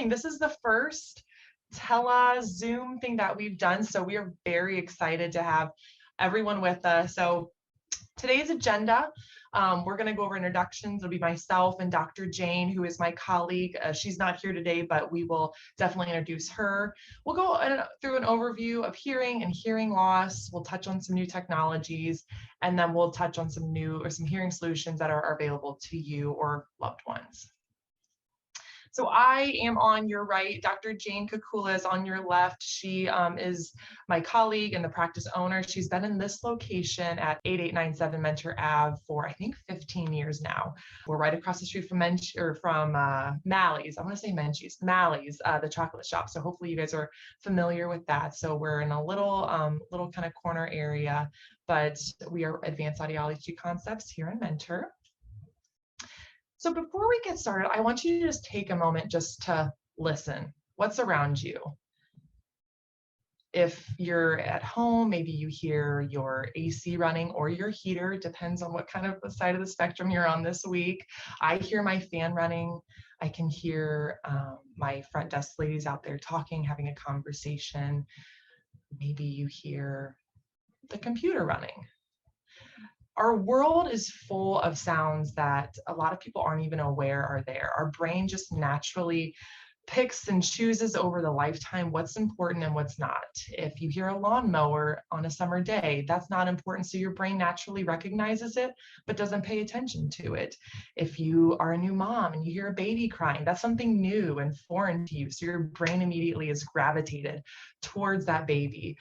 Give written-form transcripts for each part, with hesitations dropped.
going. This is the first Zoom thing that we've done, so we are very excited to have everyone with us. So today's agenda, we're going to go over introductions. It'll be myself and Dr. Jane, who is my colleague. She's not here today, but we will definitely introduce her. We'll go through an overview of hearing and hearing loss. We'll touch on some new technologies, and then we'll touch on some hearing solutions that are available to you or loved ones. So I am on your right. Dr. Jane Kukula is on your left. She is my colleague and the practice owner. She's been in this location at 8897 Mentor Ave for, I think, 15 years now. We're right across the street from Malley's. I want to say Menchie's, Malley's, the chocolate shop. So hopefully you guys are familiar with that. So we're in a little kind of corner area, but we are Advanced Audiology Concepts here in Mentor. So before we get started, I want you to just take a moment just to listen. What's around you? If you're at home, maybe you hear your AC running or your heater. It depends on what kind of side of the spectrum you're on this week. I hear my fan running. I can hear my front desk ladies out there talking, having a conversation. Maybe you hear the computer running. Our world is full of sounds that a lot of people aren't even aware are there. Our brain just naturally picks and chooses over the lifetime what's important and what's not. If you hear a lawnmower on a summer day, that's not important, so your brain naturally recognizes it but doesn't pay attention to it. If you are a new mom and you hear a baby crying, that's something new and foreign to you, so your brain immediately is gravitated towards that baby.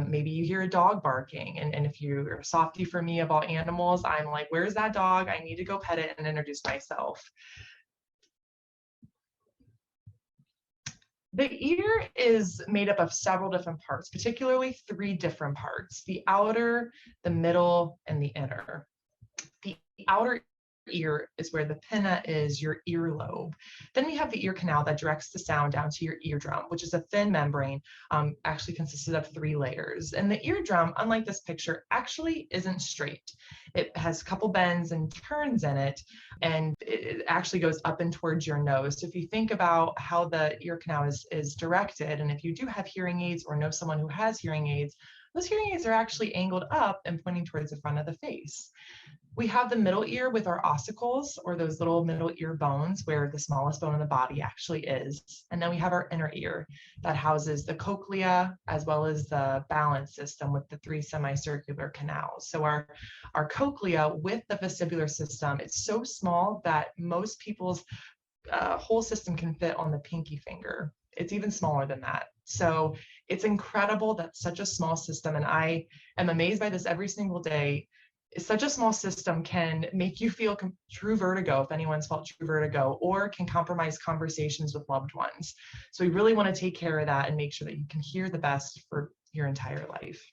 Maybe you hear a dog barking, and if you're a softie for me about animals, I'm like, where's that dog? I need to go pet it and introduce myself. The ear is made up of several different parts, particularly 3 different parts: the outer, the middle, and the inner. The outer ear is where the pinna is, your earlobe. Then we have the ear canal that directs the sound down to your eardrum, which is a thin membrane, actually consisted of 3 layers. And the eardrum, unlike this picture, actually isn't straight. It has a couple bends and turns in it, and it actually goes up and towards your nose. So if you think about how the ear canal is directed, and if you do have hearing aids or know someone who has hearing aids, those hearing aids are actually angled up and pointing towards the front of the face. We have the middle ear with our ossicles, or those little middle ear bones where the smallest bone in the body actually is. And then we have our inner ear that houses the cochlea as well as the balance system with the 3 semicircular canals. So our cochlea with the vestibular system, it's so small that most people's whole system can fit on the pinky finger. It's even smaller than that. So it's incredible that such a small system, and I am amazed by this every single day, such a small system can make you feel true vertigo, if anyone's felt true vertigo, or can compromise conversations with loved ones. So we really want to take care of that and make sure that you can hear the best for your entire life.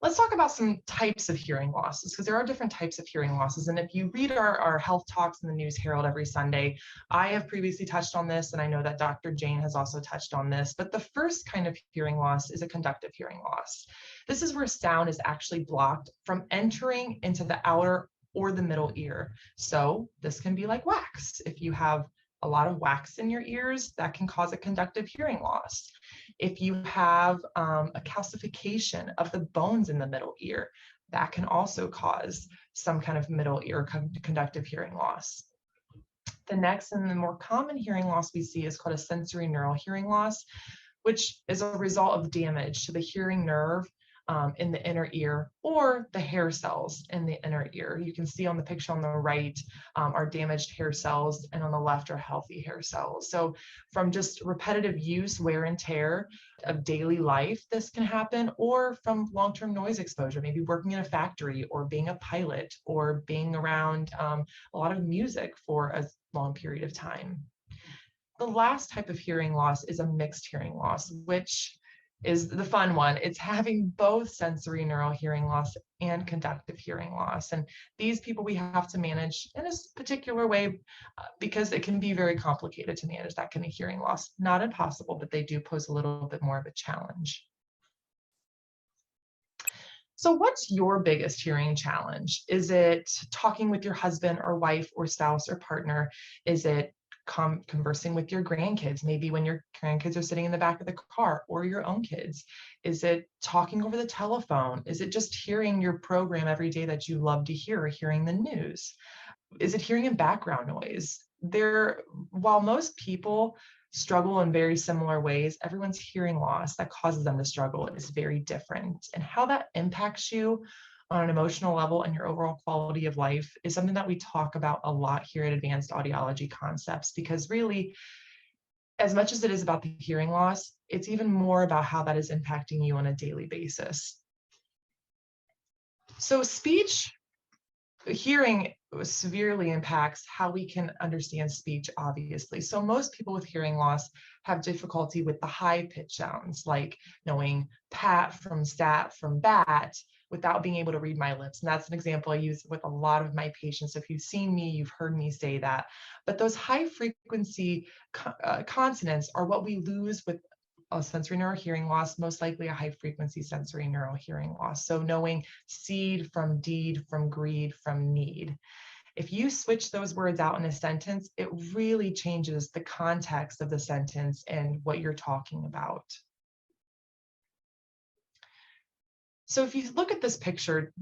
Let's talk about some types of hearing losses, because there are different types of hearing losses. And if you read our health talks in the News Herald every Sunday, I have previously touched on this, and I know that Dr. Jane has also touched on this. But the first kind of hearing loss is a conductive hearing loss. This is where sound is actually blocked from entering into the outer or the middle ear. So this can be like wax. If you have a lot of wax in your ears, that can cause a conductive hearing loss. If you have a calcification of the bones in the middle ear, that can also cause some kind of middle ear conductive hearing loss. The next and the more common hearing loss we see is called a sensory neural hearing loss, which is a result of damage to the hearing nerve in the inner ear or the hair cells in the inner ear. You can see on the picture on the right are damaged hair cells, and on the left are healthy hair cells. So from just repetitive use, wear and tear of daily life, this can happen, or from long-term noise exposure, maybe working in a factory or being a pilot or being around a lot of music for a long period of time. The last type of hearing loss is a mixed hearing loss, which is the fun one. It's having both sensory neural hearing loss and conductive hearing loss. And these people we have to manage in a particular way because it can be very complicated to manage that kind of hearing loss. Not impossible, but they do pose a little bit more of a challenge. So what's your biggest hearing challenge? Is it talking with your husband or wife or spouse or partner? Is it conversing with your grandkids, maybe when your grandkids are sitting in the back of the car, or your own kids? Is it talking over the telephone? Is it just hearing your program every day that you love to hear, or hearing the news? Is it hearing in background noise? While most people struggle in very similar ways, everyone's hearing loss that causes them to struggle is very different. And how that impacts you on an emotional level and your overall quality of life is something that we talk about a lot here at Advanced Audiology Concepts, because really, as much as it is about the hearing loss, it's even more about how that is impacting you on a daily basis. So hearing severely impacts how we can understand speech, obviously. So most people with hearing loss have difficulty with the high pitch sounds, like knowing pat from stat from bat, without being able to read my lips. And that's an example I use with a lot of my patients. If you've seen me, you've heard me say that. But those high frequency consonants are what we lose with a sensory neural hearing loss, most likely a high frequency sensory neural hearing loss. So knowing seed from deed, from greed, from need. If you switch those words out in a sentence, it really changes the context of the sentence and what you're talking about. So if you look at this picture,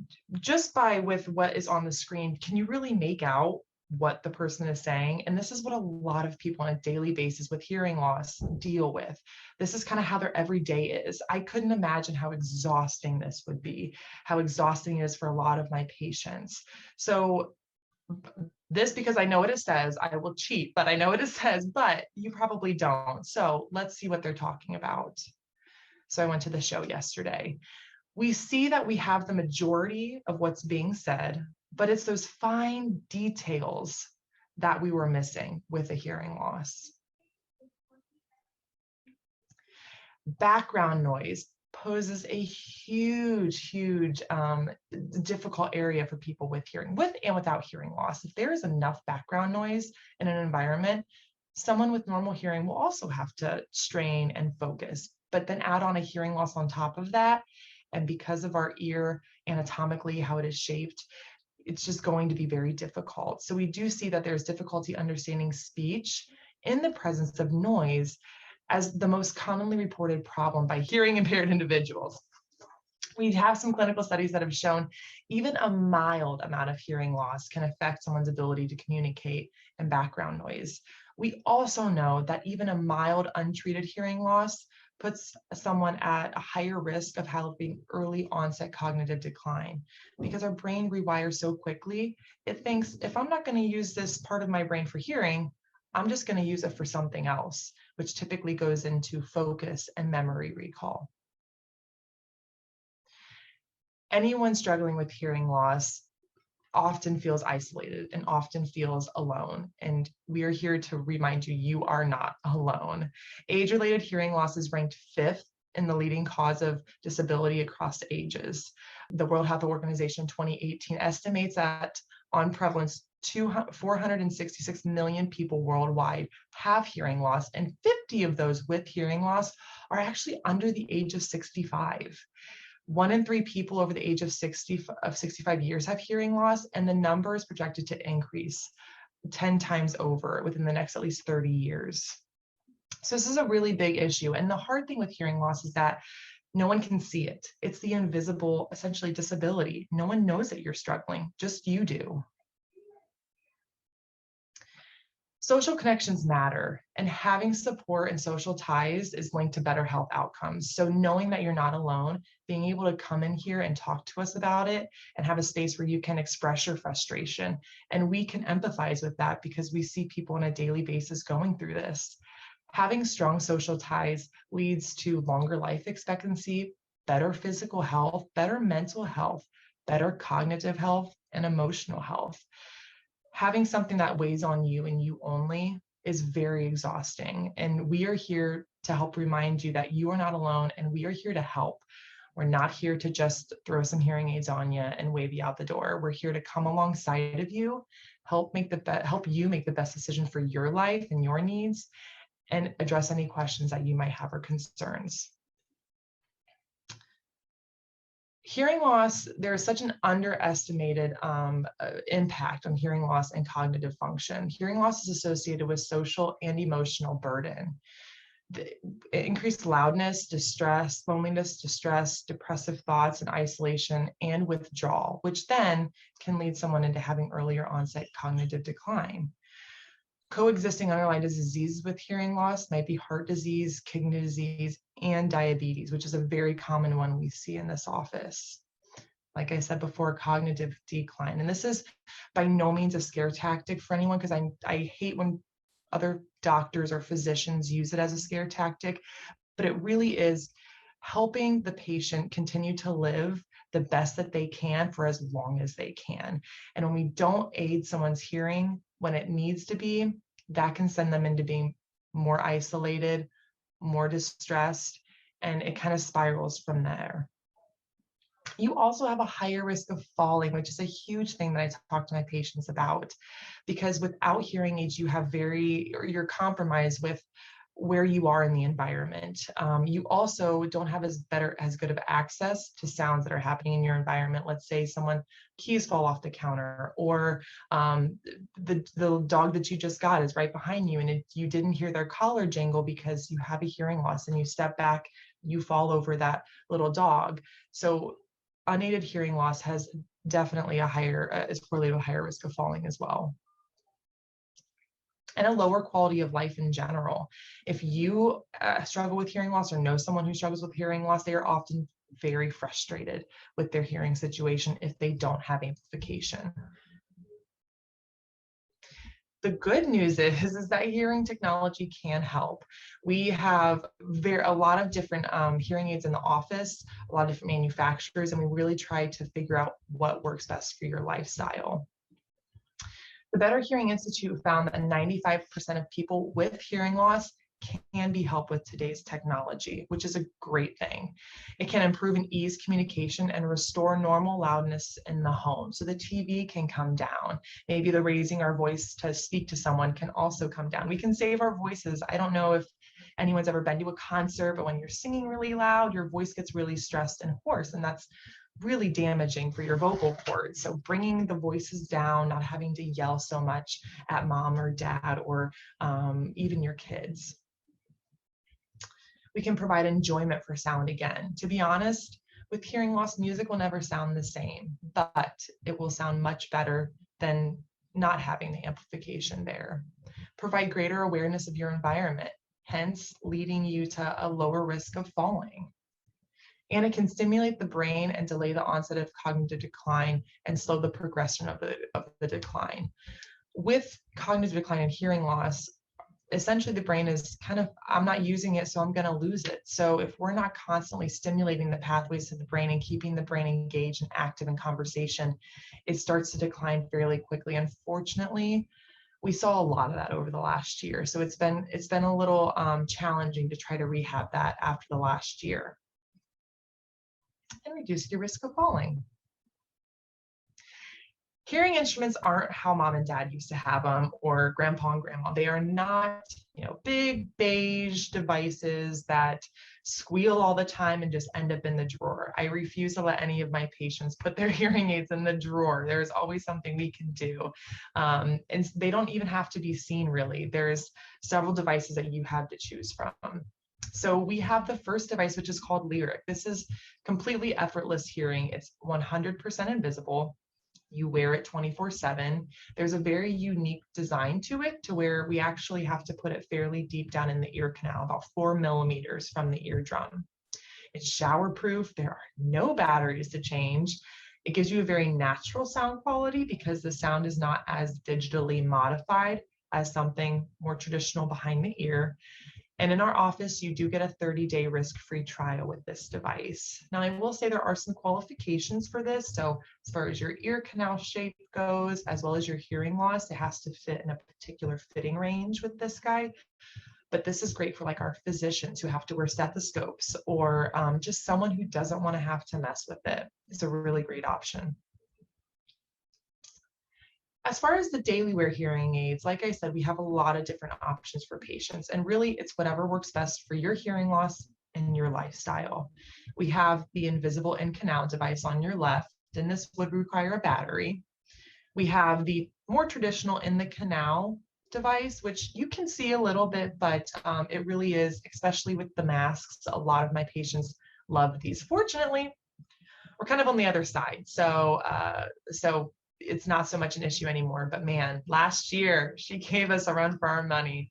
just with what is on the screen, can you really make out what the person is saying? And this is what a lot of people on a daily basis with hearing loss deal with. This is kind of how their everyday is. I couldn't imagine how exhausting this would be, how exhausting it is for a lot of my patients. So this, because I know what it says, I will cheat, but I know what it says, but you probably don't. So let's see what they're talking about. So I went to the show yesterday. We see that we have the majority of what's being said, but it's those fine details that we were missing with a hearing loss. Background noise poses a huge difficult area for people with and without hearing loss. If there is enough background noise in an environment, someone with normal hearing will also have to strain and focus, but then add on a hearing loss on top of that. And because of our ear anatomically, how it is shaped, it's just going to be very difficult. So we do see that there's difficulty understanding speech in the presence of noise as the most commonly reported problem by hearing impaired individuals. We have some clinical studies that have shown even a mild amount of hearing loss can affect someone's ability to communicate in background noise. We also know that even a mild untreated hearing loss puts someone at a higher risk of having early onset cognitive decline, because our brain rewires so quickly. It thinks, if I'm not going to use this part of my brain for hearing, I'm just going to use it for something else, which typically goes into focus and memory recall. Anyone struggling with hearing loss often feels isolated and often feels alone. And we are here to remind you, you are not alone. Age-related hearing loss is ranked 5th in the leading cause of disability across ages. The World Health Organization 2018 estimates that on prevalence, 466 million people worldwide have hearing loss, and 50 of those with hearing loss are actually under the age of 65. 1 in 3 people over the age of 65 years have hearing loss, and the number is projected to increase 10 times over within the next at least 30 years. So this is a really big issue. And the hard thing with hearing loss is that no one can see it. It's the invisible, essentially, disability. No one knows that you're struggling, just you do. Social connections matter, and having support and social ties is linked to better health outcomes. So knowing that you're not alone, being able to come in here and talk to us about it and have a space where you can express your frustration, and we can empathize with that because we see people on a daily basis going through this. Having strong social ties leads to longer life expectancy, better physical health, better mental health, better cognitive health, and emotional health. Having something that weighs on you and you only is very exhausting. And we are here to help remind you that you are not alone, and we are here to help. We're not here to just throw some hearing aids on you and wave you out the door. We're here to come alongside of you, help you make the best decision for your life and your needs, and address any questions that you might have or concerns. Hearing loss, there is such an underestimated impact on hearing loss and cognitive function. Hearing loss is associated with social and emotional burden. The increased loudness, distress, loneliness, distress, depressive thoughts, and isolation and withdrawal, which then can lead someone into having earlier onset cognitive decline. Coexisting underlying diseases with hearing loss might be heart disease, kidney disease, and diabetes, which is a very common one we see in this office. Like I said before, cognitive decline. And this is by no means a scare tactic for anyone, because I hate when other doctors or physicians use it as a scare tactic, but it really is helping the patient continue to live the best that they can for as long as they can. And when we don't aid someone's hearing when it needs to be, that can send them into being more isolated, more distressed, and it kind of spirals from there. You also have a higher risk of falling, which is a huge thing that I talk to my patients about, because without hearing aids, you're compromised with where you are in the environment. You also don't have as good of access to sounds that are happening in your environment. Let's say keys fall off the counter, or the dog that you just got is right behind you, and you didn't hear their collar jingle because you have a hearing loss, and you step back, you fall over that little dog. So unaided hearing loss has definitely is correlated with a higher risk of falling as well. And a lower quality of life in general. If you struggle with hearing loss or know someone who struggles with hearing loss, they are often very frustrated with their hearing situation if they don't have amplification. The good news is that hearing technology can help. We have a lot of different hearing aids in the office, a lot of different manufacturers, and we really try to figure out what works best for your lifestyle. The Better Hearing Institute found that 95% of people with hearing loss can be helped with today's technology, which is a great thing. It can improve and ease communication and restore normal loudness in the home. So the TV can come down. Maybe the raising our voice to speak to someone can also come down. We can save our voices. I don't know if anyone's ever been to a concert, but when you're singing really loud, your voice gets really stressed and hoarse, and that's really damaging for your vocal cords. So bringing the voices down, not having to yell so much at mom or dad or even your kids. We can provide enjoyment for sound again. To be honest, with hearing loss, music will never sound the same, but it will sound much better than not having the amplification there. Provide greater awareness of your environment, hence leading you to a lower risk of falling. And it can stimulate the brain and delay the onset of cognitive decline and slow the progression of the decline. With cognitive decline and hearing loss, essentially the brain is I'm not using it, so I'm going to lose it. So if we're not constantly stimulating the pathways of the brain and keeping the brain engaged and active in conversation, it starts to decline fairly quickly. Unfortunately, we saw a lot of that over the last year. So it's been a little challenging to try to rehab that after the last year. And reduce your risk of falling. Hearing instruments aren't how mom and dad used to have them, or grandpa and grandma. They are not, big beige devices that squeal all the time and just end up in the drawer. I refuse to let any of my patients put their hearing aids in the drawer. There's always something we can do. And they don't even have to be seen, really. There's several devices that you have to choose from. So we have the first device, which is called Lyric. This is completely effortless hearing. It's 100% invisible. You wear it 24/7. There's a very unique design to it, to where we actually have to put it fairly deep down in the ear canal, about 4 millimeters from the eardrum. It's shower-proof. There are no batteries to change. It gives you a very natural sound quality because the sound is not as digitally modified as something more traditional behind the ear. And in our office, you do get a 30-day risk-free trial with this device. Now, I will say there are some qualifications for this. So as far as your ear canal shape goes, as well as your hearing loss, it has to fit in a particular fitting range with this guy. But this is great for our physicians who have to wear stethoscopes, or just someone who doesn't want to have to mess with it. It's a really great option. As far as the daily wear hearing aids, like I said, we have a lot of different options for patients, and really it's whatever works best for your hearing loss in your lifestyle. We have the invisible in-canal device on your left, and this would require a battery. We have the more traditional in the canal device, which you can see a little bit, but it really is, especially with the masks, a lot of my patients love these. Fortunately, we're kind of on the other side. So it's not so much an issue anymore, but man, last year she gave us a run for our money.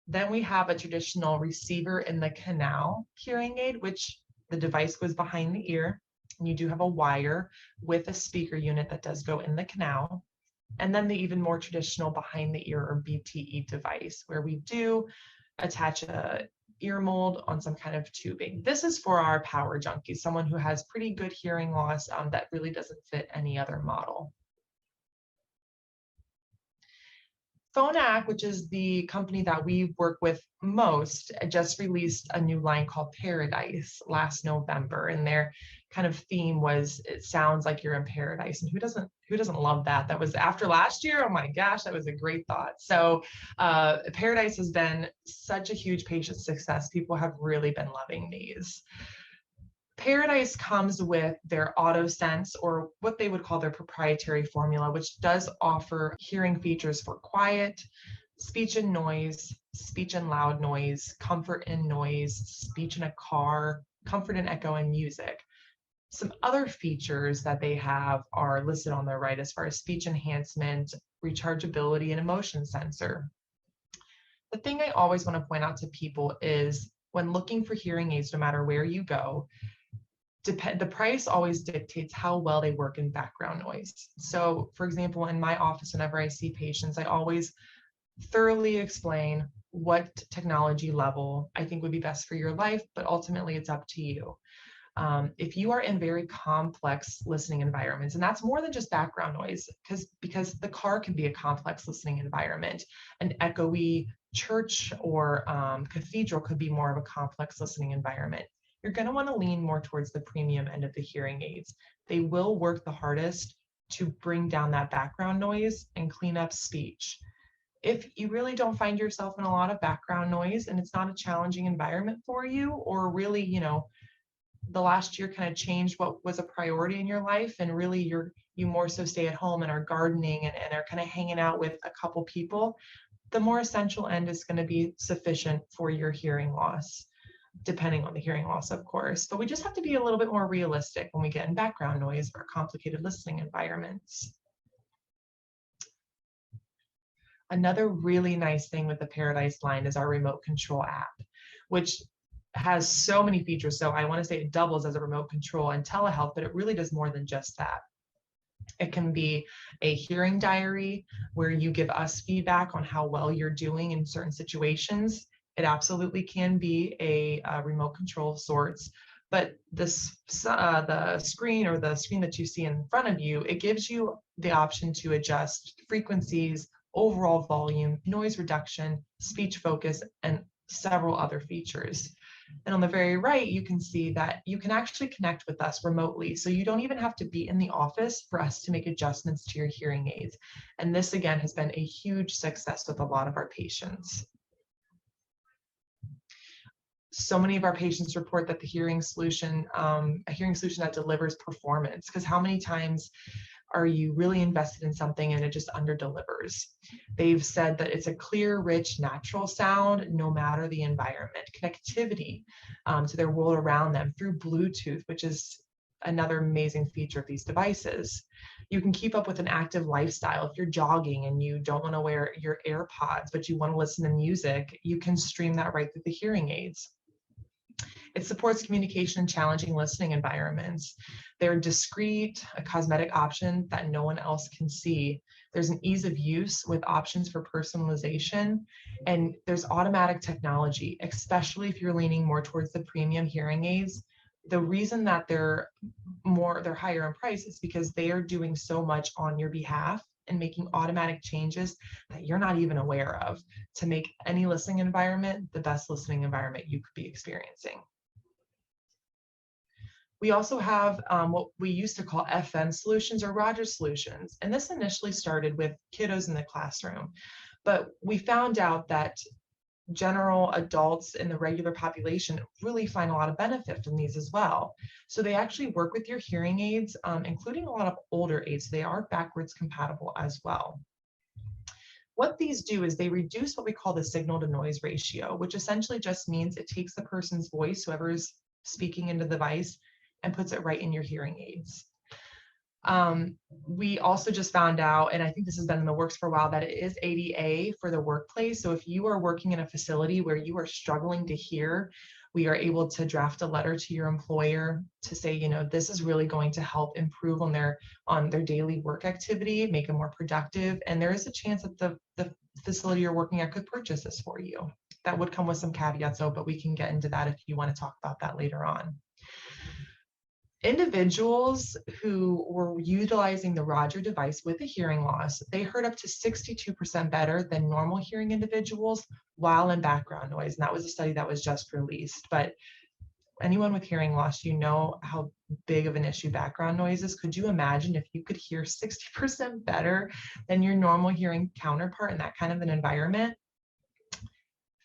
Then we have a traditional receiver in the canal hearing aid, which the device goes behind the ear. And you do have a wire with a speaker unit that does go in the canal. And then the even more traditional behind the ear or BTE device, where we do attach a ear mold on some kind of tubing. This is for our power junkies, someone who has pretty good hearing loss that really doesn't fit any other model. Phonak, which is the company that we work with most, just released a new line called Paradise last November, and their kind of theme was, it sounds like you're in paradise. And who doesn't love that? That was after last year. Oh my gosh, that was a great thought. So Paradise has been such a huge patient success. People have really been loving these. Paradise comes with their AutoSense, or what they would call their proprietary formula, which does offer hearing features for quiet, speech and noise, speech and loud noise, comfort and noise, speech in a car, comfort and echo and music. Some other features that they have are listed on their right as far as speech enhancement, rechargeability, and emotion sensor. The thing I always want to point out to people is when looking for hearing aids, no matter where you go, the price always dictates how well they work in background noise. So for example, in my office, whenever I see patients, I always thoroughly explain what technology level I think would be best for your life, but ultimately it's up to you. If you are in very complex listening environments, and that's more than just background noise, because the car can be a complex listening environment. An echoey church or cathedral could be more of a complex listening environment. You're going to want to lean more towards the premium end of the hearing aids. They will work the hardest to bring down that background noise and clean up speech. If you really don't find yourself in a lot of background noise and it's not a challenging environment for you, or really, the last year kind of changed what was a priority in your life, and really you more so stay at home and are gardening and are kind of hanging out with a couple people, the more essential end is going to be sufficient for your hearing loss, depending on the hearing loss, of course. But we just have to be a little bit more realistic when we get in background noise or complicated listening environments. Another really nice thing with the Paradise line is our remote control app, which has so many features. So I want to say it doubles as a remote control and telehealth, but it really does more than just that. It can be a hearing diary where you give us feedback on how well you're doing in certain situations. It absolutely can be a remote control of sorts, but the screen, or the screen that you see in front of you, it gives you the option to adjust frequencies, overall volume, noise reduction, speech focus, and several other features. And on the very right, you can see that you can actually connect with us remotely. So you don't even have to be in the office for us to make adjustments to your hearing aids. And this, again, has been a huge success with a lot of our patients. So many of our patients report that the hearing solution, a hearing solution that delivers performance, because how many times are you really invested in something and it just underdelivers? They've said that it's a clear, rich, natural sound, no matter the environment. Connectivity to their world around them through Bluetooth, which is another amazing feature of these devices. You can keep up with an active lifestyle. If you're jogging and you don't want to wear your AirPods, but you want to listen to music, you can stream that right through the hearing aids. It supports communication in challenging listening environments. They're discreet, a cosmetic option that no one else can see. There's an ease of use with options for personalization, and there's automatic technology, especially if you're leaning more towards the premium hearing aids. The reason that they're higher in price is because they are doing so much on your behalf and making automatic changes that you're not even aware of to make any listening environment the best listening environment you could be experiencing. We also have what we used to call FN solutions or Rogers solutions. And this initially started with kiddos in the classroom. But we found out that general adults in the regular population really find a lot of benefit from these as well. So they actually work with your hearing aids, including a lot of older aids. They are backwards compatible as well. What these do is they reduce what we call the signal to noise ratio, which essentially just means it takes the person's voice, whoever is speaking into the device, and puts it right in your hearing aids. We also just found out, and I think this has been in the works for a while, that it is ADA for the workplace. So if you are working in a facility where you are struggling to hear, we are able to draft a letter to your employer to say, you know, this is really going to help improve on their daily work activity, make them more productive. And there is a chance that the facility you're working at could purchase this for you. That would come with some caveats though, but we can get into that if you want to talk about that later on. Individuals who were utilizing the Roger device with a hearing loss, they heard up to 62% better than normal hearing individuals while in background noise. And that was a study that was just released. But anyone with hearing loss, you know how big of an issue background noise is. Could you imagine if you could hear 60% better than your normal hearing counterpart in that kind of an environment?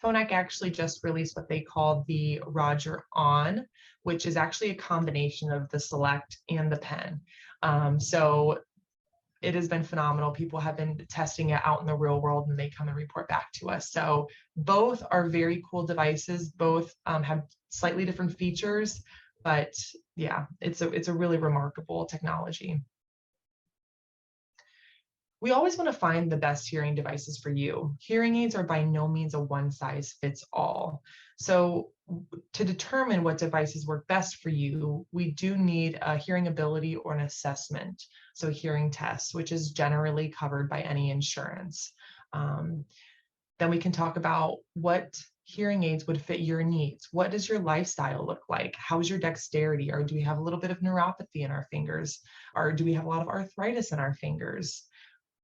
Phonak actually just released what they call the Roger On, which is actually a combination of the Select and the Pen. So it has been phenomenal. People have been testing it out in the real world and they come and report back to us. So both are very cool devices. Both have slightly different features, but yeah, it's a really remarkable technology. We always want to find the best hearing devices for you. Hearing aids are by no means a one-size-fits-all. So to determine what devices work best for you, we do need a hearing ability or an assessment, so hearing test, which is generally covered by any insurance. Then we can talk about what hearing aids would fit your needs. What does your lifestyle look like? How's your dexterity? Or do we have a little bit of neuropathy in our fingers? Or do we have a lot of arthritis in our fingers?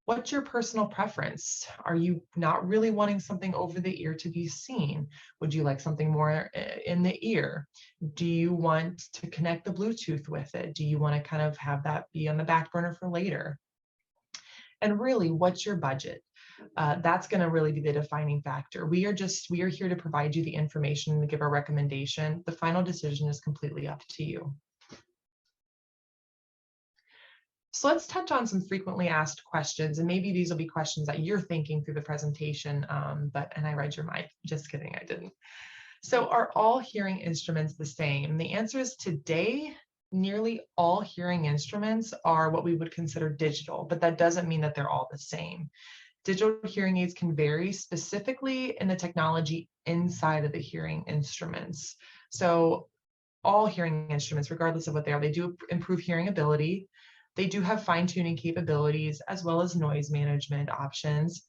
What's your personal preference? Are you not really wanting something over the ear to be seen? Would you like something more in the ear? Do you want to connect the Bluetooth with it? Do you want to kind of have that be on the back burner for later? And really, what's your budget? That's going to really be the defining factor. We are here to provide you the information and to give our recommendation. The final decision is completely up to you. So let's touch on some frequently asked questions, and maybe these will be questions that you're thinking through the presentation, and I read your mind. Just kidding, I didn't. So are all hearing instruments the same? The answer is today, nearly all hearing instruments are what we would consider digital, but that doesn't mean that they're all the same. Digital hearing aids can vary specifically in the technology inside of the hearing instruments. So all hearing instruments, regardless of what they are, they do improve hearing ability. They do have fine-tuning capabilities as well as noise management options,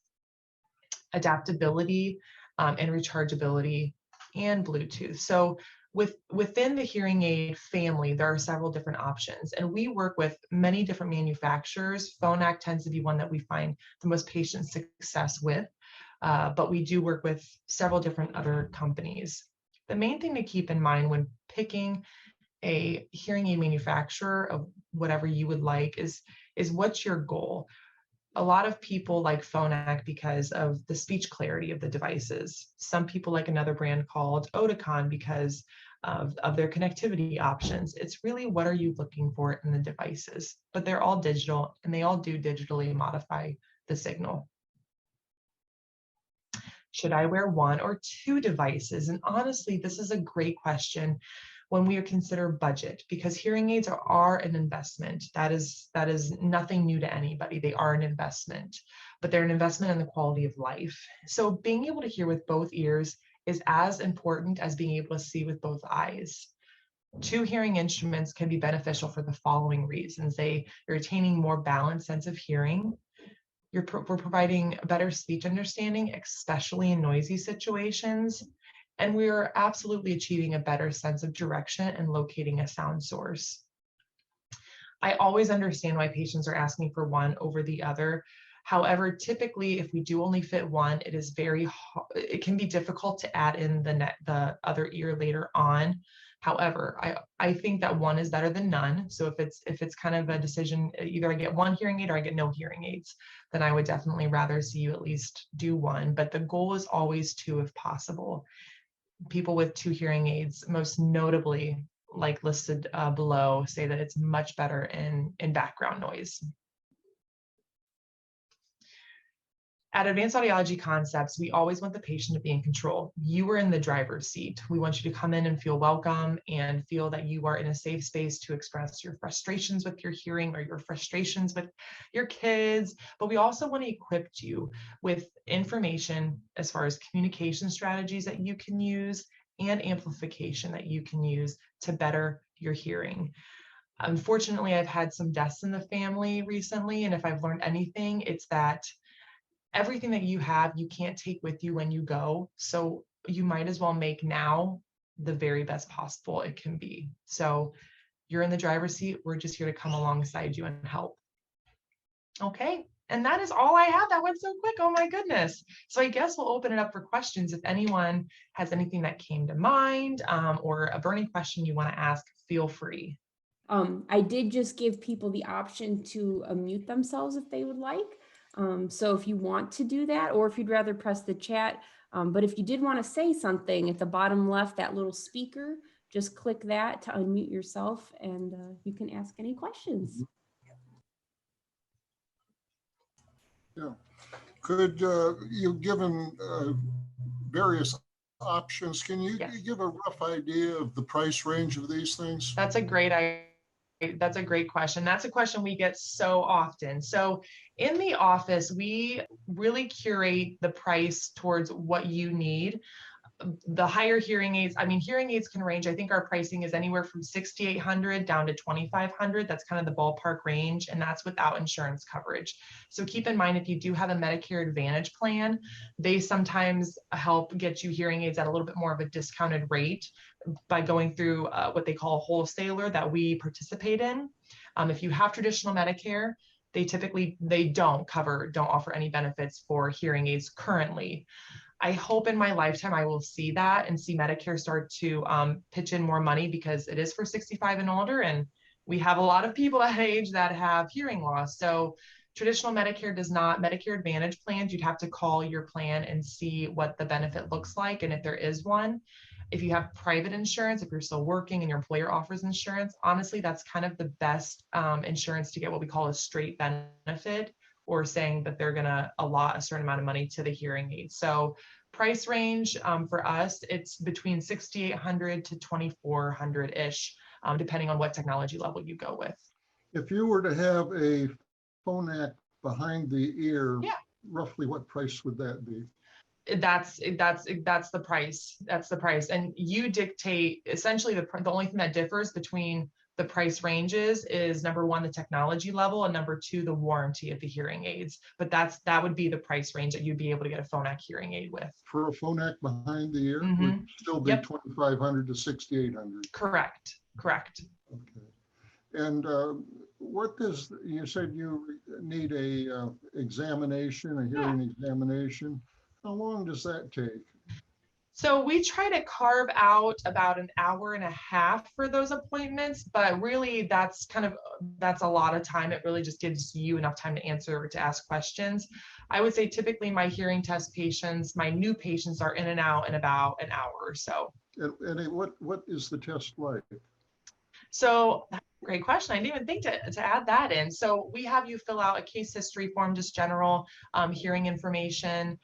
adaptability, and rechargeability, and Bluetooth. So within the hearing aid family, there are several different options, and we work with many different manufacturers. Phonak tends to be one that we find the most patient success with, but we do work with several different other companies. The main thing to keep in mind when picking a hearing aid manufacturer of whatever you would like is what's your goal? A lot of people like Phonak because of the speech clarity of the devices. Some people like another brand called Oticon because of their connectivity options. It's really what are you looking for in the devices, but they're all digital and they all do digitally modify the signal. Should I wear one or two devices? And honestly, this is a great question when we consider budget, because hearing aids are an investment. That is nothing new to anybody. They are an investment, but they're an investment in the quality of life. So being able to hear with both ears is as important as being able to see with both eyes. Two hearing instruments can be beneficial for the following reasons. You're attaining more balanced sense of hearing. We're providing a better speech understanding, especially in noisy situations. And we are absolutely achieving a better sense of direction and locating a sound source. I always understand why patients are asking for one over the other. However, typically, if we do only fit one, it can be difficult to add in the other ear later on. However, I think that one is better than none. So if it's kind of a decision, either I get one hearing aid or I get no hearing aids, then I would definitely rather see you at least do one. But the goal is always two if possible. People with two hearing aids, most notably, like listed below, say that it's much better in background noise. At Advanced Audiology Concepts, we always want the patient to be in control. You are in the driver's seat. We want you to come in and feel welcome and feel that you are in a safe space to express your frustrations with your hearing or your frustrations with your kids. But we also want to equip you with information as far as communication strategies that you can use and amplification that you can use to better your hearing. Unfortunately, I've had some deaths in the family recently, and if I've learned anything, it's that everything that you have, you can't take with you when you go. So you might as well make now the very best possible it can be. So you're in the driver's seat. We're just here to come alongside you and help. Okay. And that is all I have. That went so quick. Oh my goodness. So I guess we'll open it up for questions. If anyone has anything that came to mind or a burning question you want to ask, feel free. I did just give people the option to mute themselves if they would like. So if you want to do that, or if you'd rather press the chat, but if you did want to say something at the bottom left, that little speaker, just click that to unmute yourself and you can ask any questions. Yeah. Could you, given various options, can you give a rough idea of the price range of these things? That's a great idea. That's a great question. That's a question we get so often. So in the office, we really curate the price towards what you need. The higher hearing aids, I mean, hearing aids can range. I think our pricing is anywhere from $6,800 down to $2,500. That's kind of the ballpark range, and that's without insurance coverage. So keep in mind, if you do have a Medicare Advantage plan, they sometimes help get you hearing aids at a little bit more of a discounted rate by going through what they call a wholesaler that we participate in. If you have traditional Medicare, they don't offer any benefits for hearing aids currently. I hope in my lifetime I will see that and see Medicare start to pitch in more money, because it is for 65 and older, and we have a lot of people that age that have hearing loss. So traditional Medicare does not. Medicare Advantage plans, you'd have to call your plan and see what the benefit looks like and if there is one. If you have private insurance, if you're still working and your employer offers insurance, honestly, that's kind of the best insurance to get what we call a straight benefit, or saying that they're going to allot a certain amount of money to the hearing aid. So price range for us, it's between $6,800 to $2,400-ish, depending on what technology level you go with. If you were to have a Phonak behind the ear, roughly what price would that be? That's the price. That's the price. And you dictate, essentially the only thing that differs between the price ranges is, number one, the technology level, and number two, the warranty of the hearing aids. But that would be the price range that you'd be able to get a Phonak hearing aid with. For a Phonak behind the ear would still be $2,500 to $6,800. Correct. Okay. And you said you need a examination, a hearing examination. How long does that take? So we try to carve out about an hour and a half for those appointments, but really that's a lot of time. It really just gives you enough time to answer or to ask questions. I would say typically my hearing test patients, my new patients, are in and out in about an hour or so. And what is the test like? So great question. I didn't even think to add that in. So we have you fill out a case history form, just general hearing information,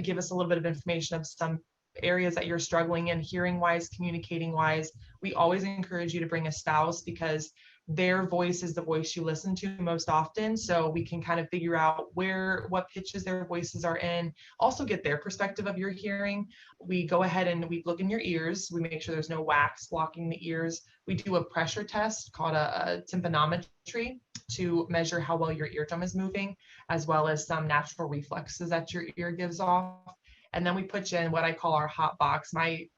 give us a little bit of information of some areas that you're struggling in hearing wise, communicating wise. We always encourage you to bring a spouse, because their voice is the voice you listen to most often. So we can kind of figure out what pitches their voices are in, also get their perspective of your hearing. We go ahead and we look in your ears. We make sure there's no wax blocking the ears. We do a pressure test called a tympanometry to measure how well your eardrum is moving, as well as some natural reflexes that your ear gives off. And then we put you in what I call our hot box. My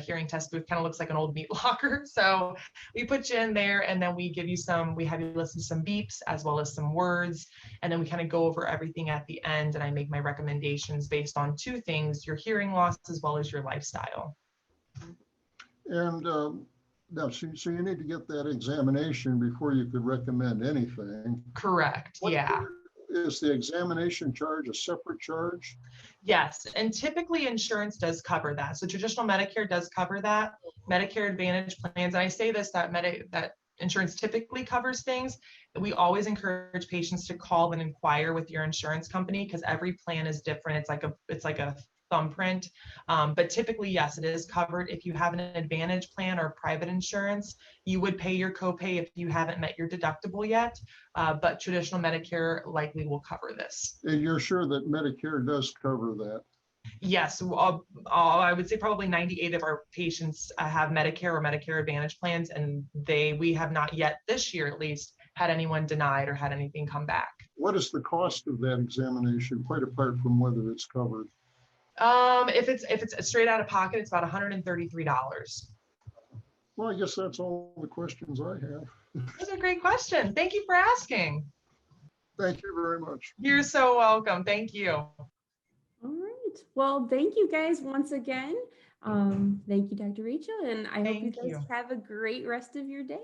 hearing test booth kind of looks like an old meat locker. So we put you in there, and then we have you listen to some beeps as well as some words. And then we kind of go over everything at the end, and I make my recommendations based on two things: your hearing loss as well as your lifestyle. And now, so you need to get that examination before you could recommend anything. Correct. Yeah. Is the examination charge a separate charge? Yes, and typically insurance does cover that. So traditional Medicare does cover that. Medicare Advantage plans, and I say this, that insurance typically covers things. We always encourage patients to call and inquire with your insurance company because every plan is different. It's like a thumbprint. But typically, yes, it is covered. If you have an Advantage plan or private insurance, you would pay your copay if you haven't met your deductible yet. But traditional Medicare likely will cover this. And you're sure that Medicare does cover that? Yes, I would say probably 98 of our patients have Medicare or Medicare Advantage plans, and we have not yet this year at least had anyone denied or had anything come back. What is the cost of that examination, quite apart from whether it's covered? If it's straight out of pocket, it's about $133. Well, I guess that's all the questions I have. Those are great questions. Thank you for asking. Thank you very much. You're so welcome. Thank you. All right. Well, thank you guys once again. Thank you, Dr. Rachael, and I hope you guys have a great rest of your day.